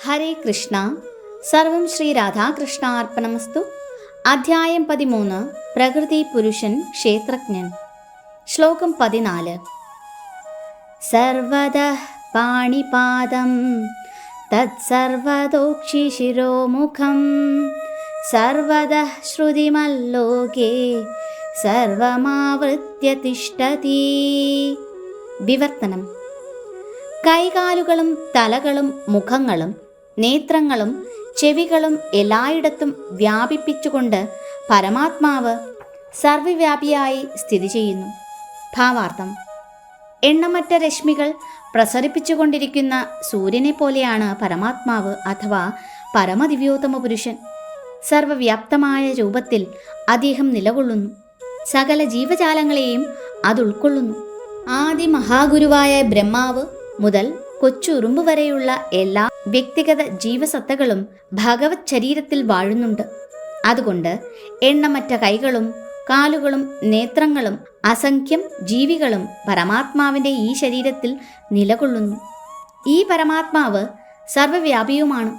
ഹരേ കൃഷ്ണ. സർവം ശ്രീ രാധാകൃഷ്ണ അർപ്പണമസ്തു. അധ്യായം 13. പ്രകൃതി പുരുഷൻ ക്ഷേത്രജ്ഞൻ. ശ്ലോകം 14. സർവദഃ പാണിപാദം തത്സർവതോക്ഷിശിരോമുഖം സർവദഃ ശ്രുതിമല്ലോകേ സർവമാവൃത്യ തിഷ്ഠതി. വിവർത്തനം. കൈകാലുകളും തലകളും മുഖങ്ങളും നേത്രങ്ങളും ചെവികളും എല്ലായിടത്തും വ്യാപിപ്പിച്ചുകൊണ്ട് പരമാത്മാവ് സർവ്വവ്യാപിയായി സ്ഥിതി ചെയ്യുന്നു. ഭാവാർത്ഥം. എണ്ണമറ്റ രശ്മികൾ പ്രസരിപ്പിച്ചുകൊണ്ടിരിക്കുന്ന സൂര്യനെ പോലെയാണ് പരമാത്മാവ് അഥവാ പരമദിവ്യോത്തമ പുരുഷൻ. സർവവ്യാപ്തമായ രൂപത്തിൽ അദ്ദേഹം നിലകൊള്ളുന്നു. സകല ജീവജാലങ്ങളെയും അത് ഉൾക്കൊള്ളുന്നു. ആദി മഹാഗുരുവായ ബ്രഹ്മാവ് മുതൽ കൊച്ചുറുമ്പ് വരെയുള്ള എല്ലാ വ്യക്തിഗത ജീവസത്തകളും ഭഗവത് ശരീരത്തിൽ വാഴുന്നുണ്ട്. അതുകൊണ്ട് എണ്ണമറ്റ കൈകളും കാലുകളും നേത്രങ്ങളും അസംഖ്യം ജീവികളും പരമാത്മാവിൻ്റെ ഈ ശരീരത്തിൽ നിലകൊള്ളുന്നു. ഈ പരമാത്മാവ് സർവ്വവ്യാപിയുമാണ്.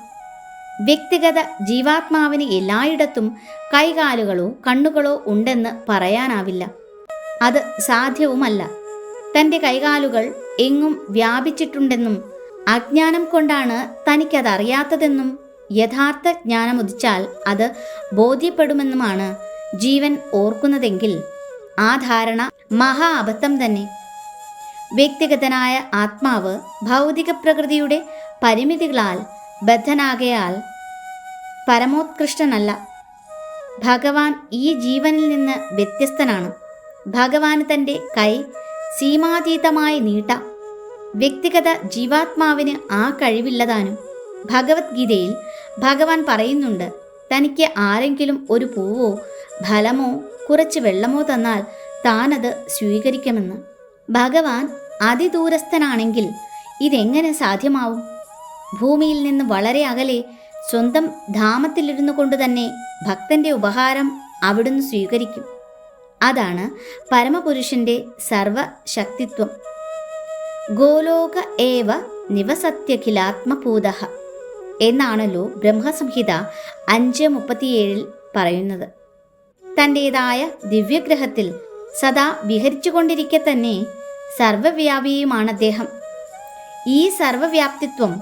വ്യക്തിഗത ജീവാത്മാവിന് എല്ലായിടത്തും കൈകാലുകളോ കണ്ണുകളോ ഉണ്ടെന്ന് പറയാനാവില്ല. അത് സാധ്യവുമല്ല. തൻ്റെ കൈകാലുകൾ എങ്ങും വ്യാപിച്ചിട്ടുണ്ടെന്നും അജ്ഞാനം കൊണ്ടാണ് തനിക്കതറിയാത്തതെന്നും യഥാർത്ഥ ജ്ഞാനമുദിച്ചാൽ അത് ബോധ്യപ്പെടുമെന്നുമാണ് ജീവൻ ഓർക്കുന്നതെങ്കിൽ ആ ധാരണ മഹാ അബദ്ധം തന്നെ. വ്യക്തിഗതനായ ആത്മാവ് ഭൗതിക പ്രകൃതിയുടെ പരിമിതികളാൽ ബദ്ധനാകയാൽ പരമോത്കൃഷ്ടനല്ല. ഭഗവാൻ ഈ ജീവനിൽ നിന്ന് വ്യത്യസ്തനാണ്. ഭഗവാന് തൻ്റെ കൈ സീമാതീതമായി നീട്ടാം. വ്യക്തിഗത ജീവാത്മാവിന് ആ കഴിവില്ലതാനും. ഭഗവത്ഗീതയിൽ ഭഗവാൻ പറയുന്നുണ്ട്, തനിക്ക് ആരെങ്കിലും ഒരു പൂവോ ഫലമോ കുറച്ച് വെള്ളമോ തന്നാൽ താനത് സ്വീകരിക്കുമെന്ന്. ഭഗവാൻ അതിദൂരസ്ഥനാണെങ്കിൽ ഇതെങ്ങനെ സാധ്യമാവും? ഭൂമിയിൽ നിന്ന് വളരെ അകലെ സ്വന്തം ധാമത്തിലിരുന്നു കൊണ്ട് തന്നെ ഭക്തന്റെ ഉപഹാരം അവിടുന്ന് സ്വീകരിക്കും. അതാണ് പരമപുരുഷന്റെ സർവശക്തിത്വം. ഗോലോക ഏവ നിവസത്യഖിലാത്മഭൂതഃ എന്നാണല്ലോ ബ്രഹ്മസംഹിത 5:37 പറയുന്നത്. തൻ്റേതായ ദിവ്യഗ്രഹത്തിൽ സദാ വിഹരിച്ചുകൊണ്ടിരിക്കെ തന്നെ സർവവ്യാപിയുമാണ് അദ്ദേഹം. ഈ സർവവ്യാപ്തിത്വം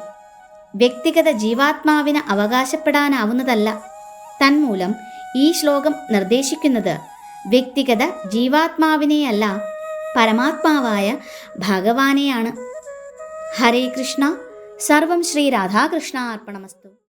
വ്യക്തിഗത ജീവാത്മാവിന് അവകാശപ്പെടാനാവുന്നതല്ല. തന്മൂലം ഈ ശ്ലോകം നിർദ്ദേശിക്കുന്നത് വ്യക്തിഗത ജീവാത്മാവിനെയല്ല, പരമാത്മാവായ ഭഗവാനെയാണ്. ഹരേ കൃഷ്ണ. സർവം ശ്രീ രാധാകൃഷ്ണ അർപ്പണമസ്തു.